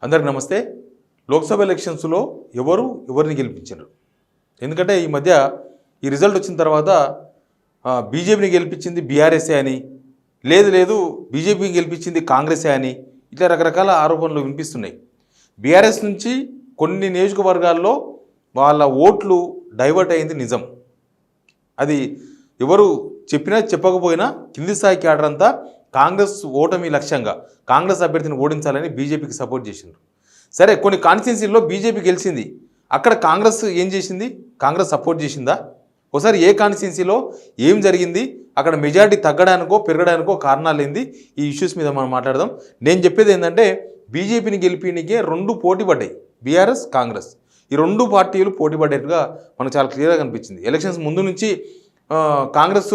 అందరికి నమస్తే. లోక్సభ ఎలక్షన్స్లో ఎవరిని గెలిపించారు? ఎందుకంటే ఈ మధ్య ఈ రిజల్ట్ వచ్చిన తర్వాత బీజేపీని గెలిపించింది బీఆర్ఎస్ఏ అని, లేదు బీజేపీని గెలిపించింది కాంగ్రెసే అని, ఇట్లా రకరకాల ఆరోపణలు వినిపిస్తున్నాయి. బీఆర్ఎస్ నుంచి కొన్ని నియోజకవర్గాల్లో వాళ్ళ ఓట్లు డైవర్ట్ అయింది నిజం. అది ఎవరు చెప్పినా చెప్పకపోయినా కింది స్థాయి క్యాడర్ అంతా కాంగ్రెస్ ఓటమి లక్ష్యంగా కాంగ్రెస్ అభ్యర్థిని ఓడించాలని బీజేపీకి సపోర్ట్ చేసిండ్రు. సరే, కొన్ని కాన్స్టిట్యున్సీల్లో బీజేపీ గెలిచింది, అక్కడ కాంగ్రెస్ ఏం చేసింది? కాంగ్రెస్ సపోర్ట్ చేసిందా? ఒకసారి ఏ కాన్స్టిట్యున్సీలో ఏం జరిగింది, అక్కడ మెజారిటీ తగ్గడానికో పెరగడానికో కారణాలు ఏంది, ఈ ఇష్యూస్ మీద మనం మాట్లాడదాం. నేను చెప్పేది ఏంటంటే బీజేపీని గెలిపినికే రెండు పోటీ పడ్డాయి, బీఆర్ఎస్ కాంగ్రెస్. ఈ రెండు పార్టీలు పోటీ పడ్డట్టుగా మనకు చాలా క్లియర్గా కనిపించింది. ఎలక్షన్స్ ముందు నుంచి కాంగ్రెస్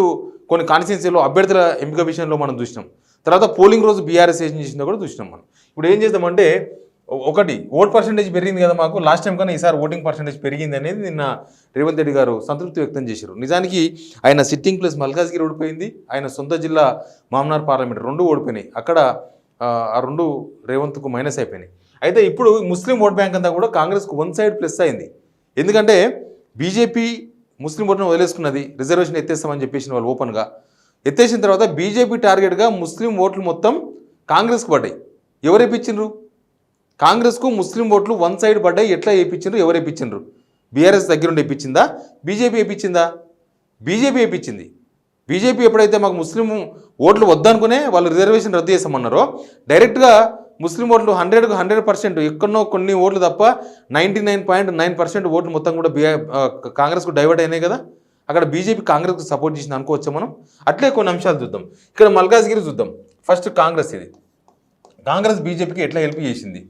కొన్ని కాన్స్టిట్యున్సీలో అభ్యర్థుల ఎంపిక విషయంలో మనం చూసినాం. తర్వాత పోలింగ్ రోజు బీఆర్ఎస్ ఏం చేసిందో కూడా చూసినాం మనం. ఇప్పుడు ఏం చేద్దామంటే, ఒకటి ఓట్ పర్సెంటేజ్ పెరిగింది కదా మాకు, లాస్ట్ టైం కన్నా ఈసారి ఓటింగ్ పర్సెంటేజ్ పెరిగింది అనేది నిన్న రేవంత్ రెడ్డి గారు సంతృప్తి వ్యక్తం చేశారు. నిజానికి ఆయన సిట్టింగ్ ప్లేస్ మల్కాజ్గిరి ఓడిపోయింది, ఆయన సొంత జిల్లా మామనార్ పార్లమెంట్ రెండు ఓడిపోయినాయి. అక్కడ ఆ రెండు రేవంత్కు మైనస్ అయిపోయినాయి. అయితే ఇప్పుడు ముస్లిం ఓట్ బ్యాంక్ అంతా కూడా కాంగ్రెస్కు వన్ సైడ్ ప్లస్ అయింది. ఎందుకంటే బీజేపీ ముస్లిం ఓట్ను వదిలేసుకున్నది, రిజర్వేషన్ ఎత్తేస్తామని చెప్పేసిన వాళ్ళు ఓపెన్గా ఎత్తేసిన తర్వాత బీజేపీ టార్గెట్గా ముస్లిం ఓట్లు మొత్తం కాంగ్రెస్కు పడ్డాయి. ఎవరు వేయించిండ్రు? కాంగ్రెస్కు ముస్లిం ఓట్లు వన్ సైడ్ పడ్డాయి. ఎట్లా వేయించిండ్రు? ఎవరు వేయించిండ్రు? బీఆర్ఎస్ దగ్గరుండి వేయించిందా? బీజేపీ వేయించిందా? బీజేపీ వేయించింది. బీజేపీ ఎప్పుడైతే మాకు ముస్లిం ఓట్లు వద్దనుకునే వాళ్ళు రిజర్వేషన్ రద్దు చేస్తామన్నారో, డైరెక్ట్గా ముస్లిం ఓట్లు 100కు 100% ఎక్కడో కొన్ని ఓట్లు తప్ప 99.9% ఓట్లు మొత్తం కూడా కాంగ్రెస్కు డైవర్ట్ అయినాయి కదా. అక్కడ బీజేపీ కాంగ్రెస్కు సపోర్ట్ చేసింది అనుకోవచ్చా మనం? అట్లే కొన్ని అంశాలు చూద్దాం. ఇక్కడ మల్కాజ్గిరి చూద్దాం. ఫస్ట్ కాంగ్రెస్, ఇది కాంగ్రెస్ బీజేపీకి ఎట్లా హెల్ప్ చేసింది,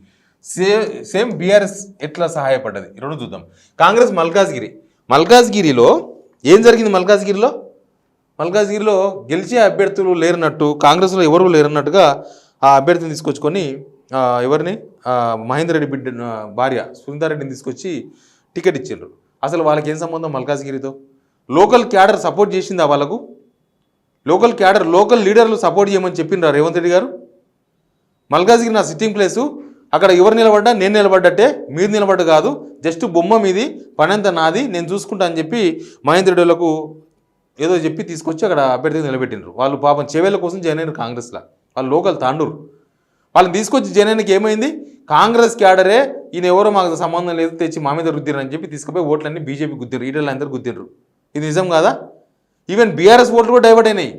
సేమ్ బీఆర్ఎస్ ఎట్లా సహాయపడ్డది, రెండు చూద్దాం. కాంగ్రెస్ మల్కాజ్గిరిలో ఏం జరిగింది? మల్కాజ్గిరిలో గెలిచే అభ్యర్థులు లేరన్నట్టు, కాంగ్రెస్లో ఎవరు లేరన్నట్టుగా ఆ అభ్యర్థిని తీసుకొచ్చుకొని ఎవరిని మహేందర్ రెడ్డి బిడ్డ భార్య సునీతారెడ్డిని తీసుకొచ్చి టికెట్ ఇచ్చిండ్రు. అసలు వాళ్ళకి ఏం సంబంధం మల్కాజ్గిరితో? లోకల్ క్యాడర్ సపోర్ట్ చేసిందా వాళ్ళకు? లోకల్ క్యాడర్, లోకల్ లీడర్లు సపోర్ట్ చేయమని చెప్పిండ్రా రేవంత్ రెడ్డి గారు? మల్కాజ్గిరి నా సిట్టింగ్ ప్లేసు, అక్కడ ఎవరు నిలబడ్డా నేను నిలబడ్డట్టే, మీరు నిలబడ్డ కాదు, జస్ట్ బొమ్మ మీది, పనంతా నాది, నేను చూసుకుంటా అని చెప్పి మహేందర్ రెడ్డిలకు ఏదో చెప్పి తీసుకొచ్చి అక్కడ అభ్యర్థిని నిలబెట్టిండ్రు. వాళ్ళు పాపం చెవేళ్ళ కోసం జాయిన్ అయినారు కాంగ్రెస్లో, వాళ్ళు లోకల్ తాండూరు. వాళ్ళని తీసుకొచ్చి జనానికి ఏమైంది? కాంగ్రెస్ క్యాడరే ఈయన ఎవరో మాకు సంబంధం లేదు తెచ్చి మా మీద రుద్దిరు అని చెప్పి తీసుకుపోయి ఓట్లన్నీ బీజేపీ గుద్దిరు, ఈటలు అందరూ గుద్దిండ్రు. ఇది నిజం కాదా? ఈవెన్ బీఆర్ఎస్ ఓట్లు కూడా డైవర్ట్ అయినాయి.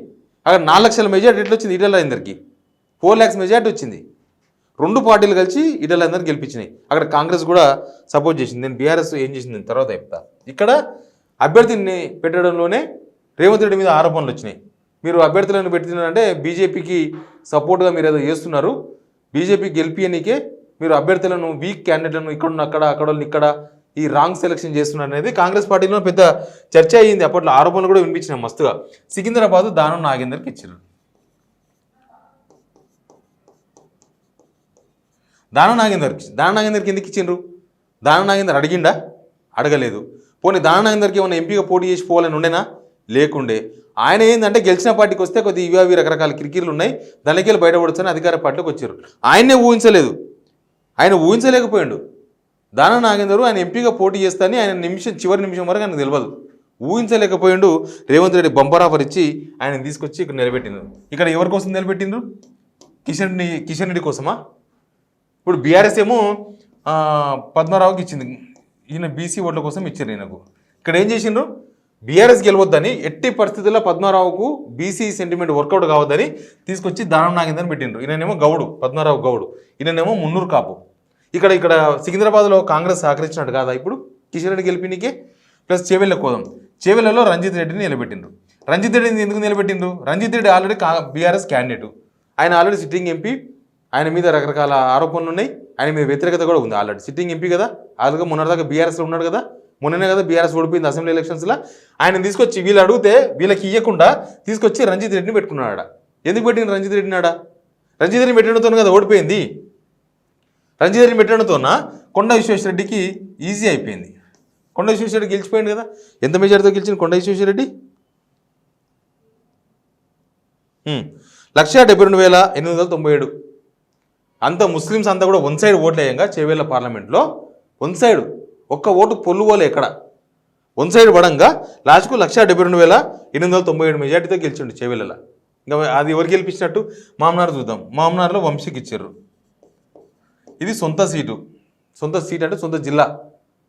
అక్కడ 4 లక్షల మెజార్టీ ఎట్లా వచ్చింది? ఈటల అందరికీ 4 lakhs మెజార్టీ వచ్చింది. రెండు పార్టీలు కలిసి ఈటల అందరినీ గెలిపించినాయి. అక్కడ కాంగ్రెస్ కూడా సపోర్ట్ చేసింది. నేను బీఆర్ఎస్ ఏం చేసింది తర్వాత చెప్తా. ఇక్కడ అభ్యర్థిని పెట్టడంలోనే రేవంత్ రెడ్డి మీద ఆరోపణలు వచ్చినాయి. మీరు అభ్యర్థులను పెట్టినారంటే బీజేపీకి సపోర్ట్గా మీరు ఏదో చేస్తున్నారు, బీజేపీ గెలిపియనికే మీరు అభ్యర్థులను, వీక్ క్యాండిడేట్లను ఇక్కడ అక్కడ ఇక్కడ ఈ రాంగ్ సెలెక్షన్ చేస్తున్నారు అనేది కాంగ్రెస్ పార్టీలో పెద్ద చర్చ అయ్యింది. అప్పట్లో ఆరోపణలు కూడా వినిపించినాయి మస్తుగా. సికింద్రాబాద్ దానం నాగేందర్కి ఇచ్చారు. దానం నాగేందర్కి ఎందుకు ఇచ్చిండ్రు? దానం నాగేందర్ అడిగిండా? అడగలేదు. పోనీ దానం నాగేందర్కి ఏమైనా ఎంపీగా పోటీ చేసి పోవాలని ఉండేనా? లేకుండే. ఆయన ఏంటంటే గెలిచిన పార్టీకి వస్తే కొద్దిగా ఇవి రకరకాల కిరికిర్లు ఉన్నాయి, దానికి బయటపడొచ్చని అధికార పార్టీలోకి వచ్చారు. ఆయన్నే ఊహించలేదు, ఆయన ఊహించలేకపోయాడు. దానం నాగేందర్ ఆయన ఎంపీగా పోటీ చేస్తానని ఆయన చివరి నిమిషం వరకు ఆయనకు తెలియదు, ఊహించలేకపోయాడు. రేవంత్ రెడ్డి బంపర్ ఆఫర్ ఇచ్చి ఆయన తీసుకొచ్చి ఇక్కడ నిలబెట్టిండ్రు. ఇక్కడ ఎవరి కోసం నిలబెట్టిండ్రు? కిషన్ రెడ్డి కోసమా? ఇప్పుడు బీఆర్ఎస్ ఏమో పద్మారావుకి ఇచ్చింది, ఈయన బీసీ ఓట్ల కోసం ఇచ్చారు ఈయనకు. ఇక్కడ ఏం చేసిండ్రు? బీఆర్ఎస్ గెలవద్దని, ఎట్టి పరిస్థితుల్లో పద్మారావుకు బీసీ సెంటిమెంట్ వర్కౌట్ కావద్దని తీసుకొచ్చి దానం నాగేందర్ని పెట్టిండ్రు. ఈయననేమో గౌడు, పద్మారావు గౌడు, ఈయననేమో మున్నూరు కాపు. ఇక్కడ సికింద్రాబాద్లో కాంగ్రెస్ సహకరించినట్టు కాదా ఇప్పుడు కిషన్ రెడ్డి గెలిపినికే? ప్లస్ చేవెళ్ళలో రంజిత్ రెడ్డిని నిలబెట్టిండ్రు. రంజిత్ రెడ్డిని ఎందుకు నిలబెట్టిండ్రు? Ranjith Reddy already BRS candidate, ఆయన ఆల్రెడీ సిట్టింగ్ ఎంపీ, ఆయన మీద రకరకాల ఆరోపణలు ఉన్నాయి, ఆయన మీద వ్యతిరేకత కూడా ఉంది. ఆల్రెడీ సిట్టింగ్ ఎంపీ కదా, ఆల్రెడీ మొన్నటిదాకా బీఆర్ఎస్లో ఉన్నాడు కదా, మొన్ననే కదా బీఆర్ఎస్ ఓడిపోయింది అసెంబ్లీ ఎలక్షన్స్లో. ఆయన తీసుకొచ్చి వీళ్ళు అడిగితే వీళ్ళకి ఇవ్వకుండా తీసుకొచ్చి రంజిత్ రెడ్డిని పెట్టుకున్నాడు. ఎందుకు పెట్టింది రంజిత్ రెడ్డిని? రంజిత్ రెడ్డిని పెట్టడంతో కదా ఓడిపోయింది. రంజిత్ రెడ్డిని పెట్టడంతో కొండ విశ్వేశ్వరరెడ్డికి ఈజీ అయిపోయింది. కొండ విశ్వేశ్వరరెడ్డి గెలిచిపోయింది కదా. ఎంత మెజార్టీతో గెలిచింది కొండ విశ్వేశ్వరరెడ్డి? 1,72,897. అంత ముస్లిమ్స్ అంతా కూడా వన్ సైడ్ ఓట్లు వేయంగా చేవేళ్ళ పార్లమెంట్లో వన్ సైడ్ ఒక్క ఓటు పొల్లు పోలే ఎక్కడ వన్ సైడ్ పడంగా లాస్ట్కు 1,72,897 మెజార్టీతో గెలిచిండు చేవేళ్ళ. ఇంకా అది ఎవరు గెలిపించినట్టు మామనార్ చూద్దాం. మామనార్లో వంశీకి ఇచ్చారు. ఇది సొంత సీటు అంటే సొంత జిల్లా.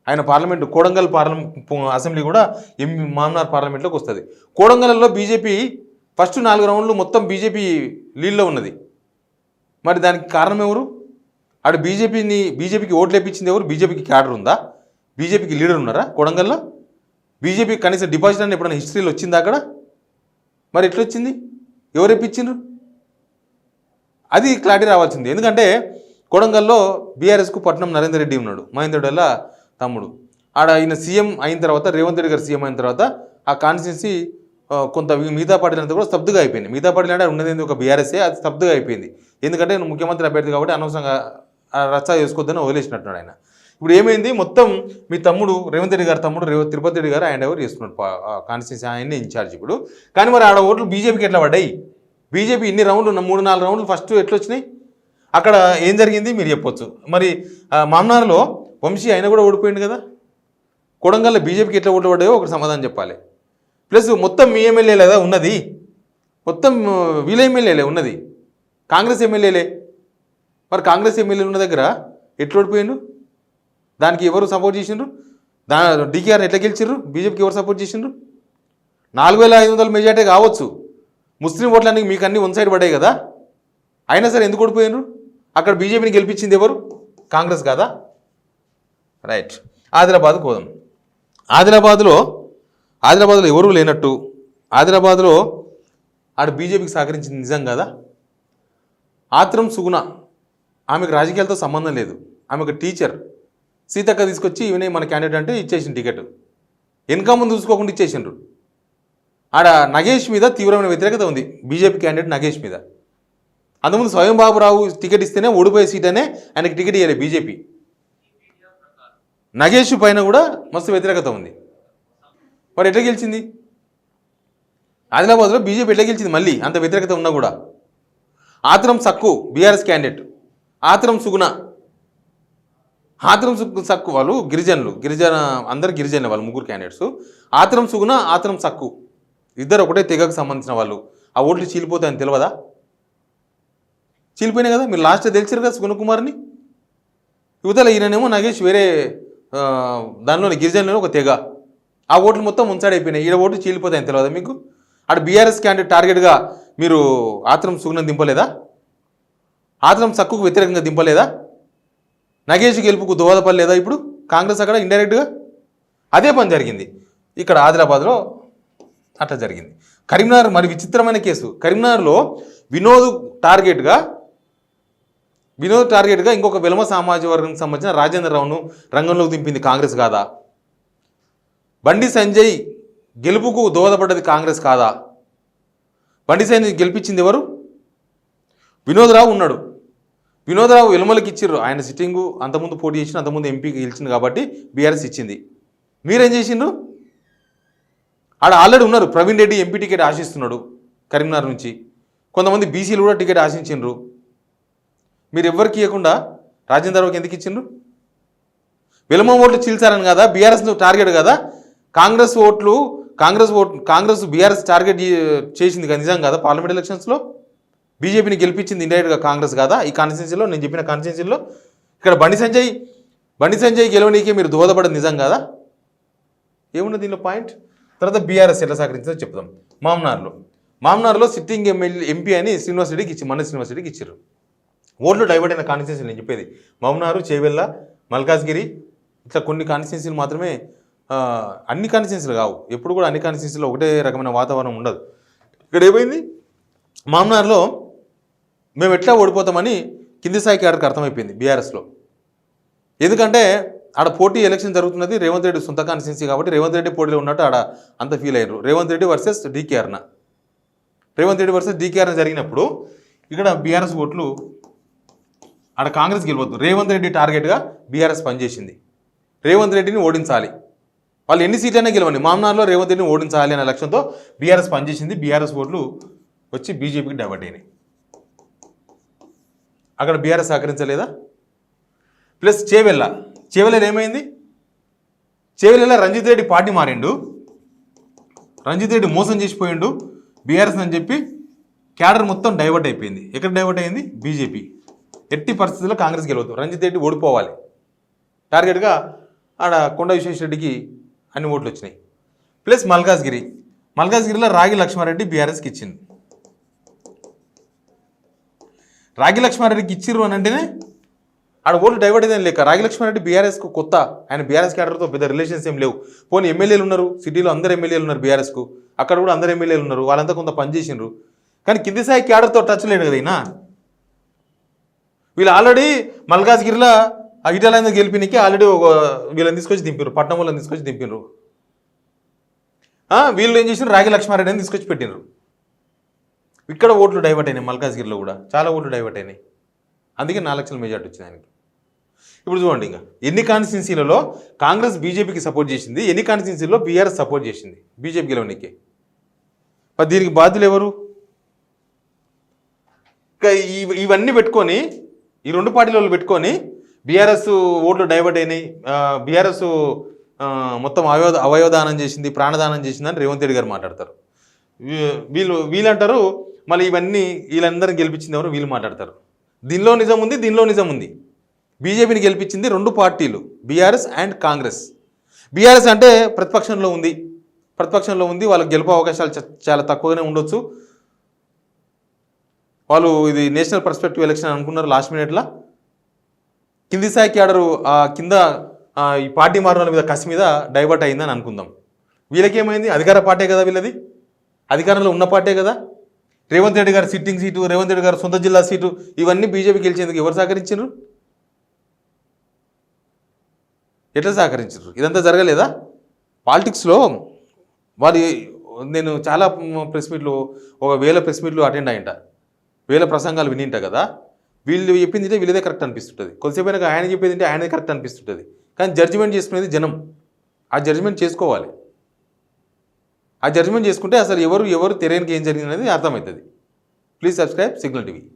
ఆయన పార్లమెంటు కోడంగల్ అసెంబ్లీ కూడా మామనార్ పార్లమెంట్లోకి వస్తుంది. కోడంగల్లో బీజేపీ ఫస్ట్ 4 రౌండ్లు మొత్తం బీజేపీ లీడ్లో ఉన్నది. మరి దానికి కారణం ఎవరు? ఆడ బీజేపీకి ఓట్లు వేయించింది ఎవరు? బీజేపీకి క్యాడర్ ఉందా? బీజేపీకి లీడర్ ఉన్నారా కోడంగల్లో? బీజేపీ కనీసం డిపాజిట్ అని ఎప్పుడైనా హిస్టరీలో వచ్చిందా అక్కడ? మరి ఎట్లా వచ్చింది? ఎవరు ఇప్పించిండ్రు? అది క్లారిటీ రావాల్సింది. ఎందుకంటే కొడంగల్లో బీఆర్ఎస్కు పట్నం నరేందర్ రెడ్డి ఉన్నాడు, మహేందర్ రెడ్డి తమ్ముడు. ఆడ ఈయన సీఎం అయిన తర్వాత, రేవంత్ రెడ్డి గారు సీఎం అయిన తర్వాత ఆ కాన్స్టిట్యున్సీ కొంత మిగతా పార్టీలంతా కూడా స్తబ్దుగా అయిపోయింది. మిగతా పార్టీలు అంటే ఉన్నది ఒక బీఆర్ఎస్ఏ, అది స్తబ్దుగా అయిపోయింది. ఎందుకంటే ముఖ్యమంత్రి అభ్యర్థి కాబట్టి అనవసరంగా రచ్చా చేసుకోవద్దని వదిలేసినట్టున్నాడు ఆయన. ఇప్పుడు ఏమైంది? మొత్తం మీ తమ్ముడు రేవంత్ రెడ్డి గారు తమ్ముడు తిరుపతి రెడ్డి గారు ఆయన ఎవరు చేస్తున్నాడు కాన్స్టిట్యున్సీ, ఆయన్ని ఇన్ఛార్జ్ ఇప్పుడు. కానీ మరి ఆడ ఓట్లు బీజేపీకి ఎట్లా పడ్డాయి? బీజేపీ ఇన్ని రౌండ్లు 3-4 రౌండ్లు ఫస్ట్ ఎట్లా వచ్చినాయి? అక్కడ ఏం జరిగింది మీరు చెప్పొచ్చు. మరి మామనార్లో వంశీ ఆయన కూడా ఓడిపోయింది కదా. కొడంగల్లో బీజేపీకి ఎట్లా ఓట్లు పడ్డాయో ఒకటి సమాధానం చెప్పాలి. ప్లస్ మొత్తం మీ ఎమ్మెల్యేలేదా ఉన్నది? మొత్తం వీళ్ళ ఎమ్మెల్యేలే ఉన్నది, కాంగ్రెస్ ఎమ్మెల్యేలే. మరి కాంగ్రెస్ ఎమ్మెల్యేలు ఉన్న దగ్గర ఎట్లా ఓడిపోయిండు? దానికి ఎవరు సపోర్ట్ చేసిండ్రు? డీకేఆర్ని ఎట్లా గెలిచిండ్రు? బీజేపీకి ఎవరు సపోర్ట్ చేసిండ్రు? 4,500 మెజార్టీ కావచ్చు, ముస్లిం ఓట్లన్నీ మీకు అన్నీ వన్ సైడ్ పడ్డాయి కదా. అయినా సరే ఎందుకు ఓడిపోయినరు? అక్కడ బీజేపీని గెలిపించింది ఎవరు? కాంగ్రెస్ కాదా? రైట్. ఆదిలాబాద్కు పోదాం. ఆదిలాబాద్లో ఎవరు లేనట్టు, ఆదిలాబాద్లో ఆడ బీజేపీకి సహకరించింది నిజం కదా. ఆత్రం సుగుణ, ఆమెకు రాజకీయాలతో సంబంధం లేదు, ఆమె ఒక టీచర్. సీతక్క తీసుకొచ్చి ఈవెనే మన క్యాండిడేట్ అంటే ఇచ్చేసిండు టికెట్. వెనక ముందు చూసుకోకుండా ఇచ్చేసిండ్రు. ఆడ నగేష్ మీద తీవ్రమైన వ్యతిరేకత ఉంది, బీజేపీ క్యాండిడేట్ నగేష్ మీద. అంతకుముందు స్వయం బాబురావు టికెట్ ఇస్తేనే ఓడిపోయే సీట్ అనే ఆయనకి టికెట్ ఇవ్వాలి బీజేపీ. నగేష్ పైన కూడా మస్తు వ్యతిరేకత ఉంది. మరి ఎట్లా గెలిచింది? ఆదిలాబాద్లో బీజేపీ ఎట్లా గెలిచింది? మళ్ళీ అంత వ్యతిరేకత ఉన్నా కూడా. ఆత్రం సక్కు బీఆర్ఎస్ క్యాండిడేట్, ఆత్రం సుగుణ. ఆత్రం సక్కు వాళ్ళు అందరు గిరిజనులు, వాళ్ళు ముగ్గురు క్యాండిడేట్స్. ఆత్రం సుగుణ, ఆత్రం సక్కు ఇద్దరు ఒకటే తెగకు సంబంధించిన వాళ్ళు. ఆ ఓట్లు చీలిపోతాయని తెలియదా? చీలిపోయినాయి కదా. మీరు లాస్ట్ తెలిసారు కదా సుగుణ కుమార్ని. యువతల ఈయననేమో నగేష్ వేరే దానిలోని గిరిజనులోనే ఒక తెగ. ఆ ఓట్లు మొత్తం ఉంచాడైపోయినాయి. ఈడ ఓట్లు చీలిపోతాయని తెలియదా మీకు? అటు బీఆర్ఎస్ క్యాండిడేట్ టార్గెట్గా మీరు ఆత్రం సుగుణం దింపలేదా? ఆత్రం సక్కుకు వ్యతిరేకంగా దింపలేదా? నగేష్ గెలుపుకు దోహదపడలేదా? ఇప్పుడు కాంగ్రెస్ అక్కడ ఇండైరెక్ట్గా అదే పని జరిగింది. ఇక్కడ ఆదిలాబాద్లో అట్లా జరిగింది. కరీంనగర్ మరి విచిత్రమైన కేసు. కరీంనగర్లో వినోద్ టార్గెట్గా ఇంకొక వెలమ సామాజిక వర్గానికి సంబంధించిన రాజేంద్రరావును రంగంలోకి దింపింది కాంగ్రెస్ కాదా? బండి సంజయ్ గెలుపుకు దోహదపడ్డది కాంగ్రెస్ కాదా? బండి సంజయ్ గెలిపించింది ఎవరు? వినోద్రావు ఉన్నాడు. వినోద్రావు వెలుమలకి ఇచ్చిర్రు. ఆయన సిట్టింగు అంతకుముందు పోటీ చేసిన, అంతకుముందు ఎంపీకి గెలిచింది కాబట్టి బీఆర్ఎస్ ఇచ్చింది. మీరేం చేసిండ్రు? ఆడ ఆల్రెడీ ఉన్నారు. ప్రవీణ్ రెడ్డి ఎంపీ టికెట్ ఆశిస్తున్నాడు కరీంనగర్ నుంచి. కొంతమంది బీసీలు కూడా టికెట్ ఆశించిండ్రు. మీరు ఎవ్వరికి ఇవ్వకుండా రాజేంద్రరావుకి ఎందుకు ఇచ్చిండ్రు? వెలుమ ఓట్లు చీల్చారని కదా, బీఆర్ఎస్ టార్గెట్ కదా. కాంగ్రెస్ బీఆర్ఎస్ టార్గెట్ చేసింది కదా, నిజం కదా. పార్లమెంట్ ఎలక్షన్స్లో బీజేపీని గెలిపించింది ఇండైరెక్ట్గా కాంగ్రెస్ కాదా? ఈ కాన్స్టిట్యున్సీలో నేను చెప్పిన కాన్స్టిట్యున్సీలో ఇక్కడ బండి సంజయ్ గెలవనీకే మీరు దోహదపడదు నిజం కదా? ఏమున్నది దీనిలో పాయింట్? తర్వాత బీఆర్ఎస్ ఎట్లా సహకరించిందో చెప్తాం. మామనార్లో సిట్టింగ్ ఎంపీ అని శ్రీనివాస్ రెడ్డికి ఇచ్చారు. ఓట్లు డైవర్ట్ అయిన కాన్స్టిట్యున్సీ నేను చెప్పేది. మామనారు, చేవెళ్ళ, మల్కాజ్గిరి ఇట్లా కొన్ని కాన్స్టిట్యున్సీలు మాత్రమే, అన్ని కాన్స్టిట్యున్సీలు కావు. ఎప్పుడు కూడా అన్ని కాన్స్టిట్యున్సీలో ఒకటే రకమైన వాతావరణం ఉండదు. ఇక్కడ ఏమైంది? మామనార్లో మేము ఎట్లా ఓడిపోతామని కింది స్థాయి క్యాడర్కి అర్థమైపోయింది బీఆర్ఎస్లో. ఎందుకంటే ఆడ పోటీ ఎలక్షన్ జరుగుతున్నది రేవంత్ రెడ్డి సొంత కాన్స్టిట్యున్సీ కాబట్టి రేవంత్ రెడ్డి పోటీలో ఉన్నట్టు ఆడ అంత ఫీల్ అయ్యారు. రేవంత్ రెడ్డి వర్సెస్ డీకేఆర్న జరిగినప్పుడు ఇక్కడ బీఆర్ఎస్ ఓట్లు ఆడ కాంగ్రెస్ గెలవద్దు. రేవంత్ రెడ్డి టార్గెట్గా బీఆర్ఎస్ పనిచేసింది. రేవంత్ రెడ్డిని ఓడించాలి, వాళ్ళు ఎన్ని సీట్లైనా గెలవండి, మామనార్లో రేవంత్ రెడ్డిని ఓడించాలి అనే లక్ష్యంతో బీఆర్ఎస్ పనిచేసింది. బీఆర్ఎస్ ఓట్లు వచ్చి బీజేపీకి డైవర్ట్ అయినాయి. అక్కడ బీఆర్ఎస్ సహకరించలేదా? ప్లస్ చేవెళ్ళలో ఏమైంది? చేవెళ్ళలో రంజిత్ రెడ్డి పార్టీ మారిండు, రంజిత్ రెడ్డి మోసం చేసిపోయిండు బీఆర్ఎస్ అని చెప్పి క్యాడర్ మొత్తం డైవర్ట్ అయిపోయింది. ఎక్కడ డైవర్ట్ అయింది? బీజేపీ. ఎట్టి పరిస్థితుల్లో కాంగ్రెస్ గెలవద్దు, రంజిత్ రెడ్డి ఓడిపోవాలి టార్గెట్గా ఆడ కొండ విశ్వేశ్వరరెడ్డికి అన్ని ఓట్లు వచ్చినాయి. ప్లస్ మల్కాజ్గిరిలో రాగి లక్ష్మారెడ్డి బీఆర్ఎస్కి ఇచ్చింది. రాగి లక్ష్మారెడ్డికి ఇచ్చిర్రు అని అంటేనే ఆడ ఓట్లు డైవర్ట్ అయిందని లేక. రాగి లక్ష్మారెడ్డి బీఆర్ఎస్కు కొత్త, ఆయన బీఆర్ఎస్ క్యాడర్తో పెద్ద రిలేషన్స్ ఏం లేవు. పోనీ ఎమ్మెల్యేలు ఉన్నారు, సిటీలో అందరు ఎమ్మెల్యేలు ఉన్నారు బీఆర్ఎస్కు, అక్కడ కూడా అందరు ఎమ్మెల్యేలు ఉన్నారు, వాళ్ళంతా కొంత పనిచేసిండ్రు. కానీ కింది స్థాయి క్యాడర్తో టచ్ లేడు కదా ఈయన. వీళ్ళు ఆల్రెడీ మల్కాజ్గిరిలో ఇటాలైన గెలిపినికి ఆల్రెడీ వీళ్ళని తీసుకొచ్చి దింపారు, పట్నం వాళ్ళని తీసుకొచ్చి దింపారు. వీళ్ళు ఏం చేసినారు? రాగి లక్ష్మారెడ్డి అని తీసుకొచ్చి పెట్టినారు. ఇక్కడ ఓట్లు డైవర్ట్ అయినాయి, మల్కాజ్గిరిలో కూడా చాలా ఓట్లు డైవర్ట్ అయినాయి. అందుకే 4 లక్షల మెజార్టీ వచ్చింది ఆయనకి. ఇప్పుడు చూడండి, ఇంకా ఎన్ని కాన్స్టిట్యున్సీలలో కాంగ్రెస్ బీజేపీకి సపోర్ట్ చేసింది, ఎన్ని కాన్స్టిట్యున్సీలో బీఆర్ఎస్ సపోర్ట్ చేసింది బీజేపీ గెలవడానికి. మరి దీనికి బాధ్యులు ఎవరు? ఇంకా ఇవన్నీ పెట్టుకొని, ఈ 2 పార్టీల పెట్టుకొని బీఆర్ఎస్ ఓట్లు డైవర్ట్ అయినాయి, బీఆర్ఎస్ మొత్తం అవయవదానం చేసింది, ప్రాణదానం చేసిందని రేవంత్ రెడ్డి గారు మాట్లాడతారు. వీళ్ళంటారు మళ్ళీ ఇవన్నీ వీళ్ళందరినీ గెలిపించింది ఎవరు? వీళ్ళు మాట్లాడతారు. దీనిలో నిజం ఉంది. బీజేపీని గెలిపించింది 2 పార్టీలు, బీఆర్ఎస్ అండ్ కాంగ్రెస్. బీఆర్ఎస్ అంటే ప్రతిపక్షంలో ఉంది, వాళ్ళకి గెలుపు అవకాశాలు చాలా తక్కువగానే ఉండొచ్చు. వాళ్ళు ఇది నేషనల్ పర్స్పెక్టివ్ ఎలక్షన్ అనుకున్నారు, లాస్ట్ మినిట్లో కింది స్థాయి క్యాడరు కింద ఈ పార్టీ మారిన మీద కసి మీద డైవర్ట్ అయిందని అనుకుందాం. వీళ్ళకేమైంది? అధికార పార్టీ కదా, వీళ్ళది అధికారంలో ఉన్న పార్టీ కదా. రేవంత్ రెడ్డి గారు సిట్టింగ్ సీటు, రేవంత్ రెడ్డి గారు సొంత జిల్లా సీటు, ఇవన్నీ బీజేపీ గెలిచేందుకు ఎవరు సహకరించారు? ఎట్లా సహకరించారు? ఇదంతా జరగలేదా? పాలిటిక్స్లో నేను చాలా ప్రెస్ మీట్లు, 1000 ప్రెస్ మీట్లు అటెండ్ అయ్యింట, 1000 ప్రసంగాలు వినింట కదా. వీళ్ళు చెప్పింది వీళ్ళదే కరెక్ట్ అనిపిస్తుంటుంది, కొద్దిసేపు అయినా ఆయన చెప్పేది ఆయనదే కరెక్ట్ అనిపిస్తుంటుంది. కానీ జడ్జిమెంట్ చేసుకునేది జనం. ఆ జడ్జిమెంట్ చేసుకోవాలి. ఆ జడ్జిమెంట్ చేసుకుంటే అసలు ఎవరు తెలియనికి ఏం జరిగింది అనేది అర్థమవుతుంది. Please subscribe signal TV.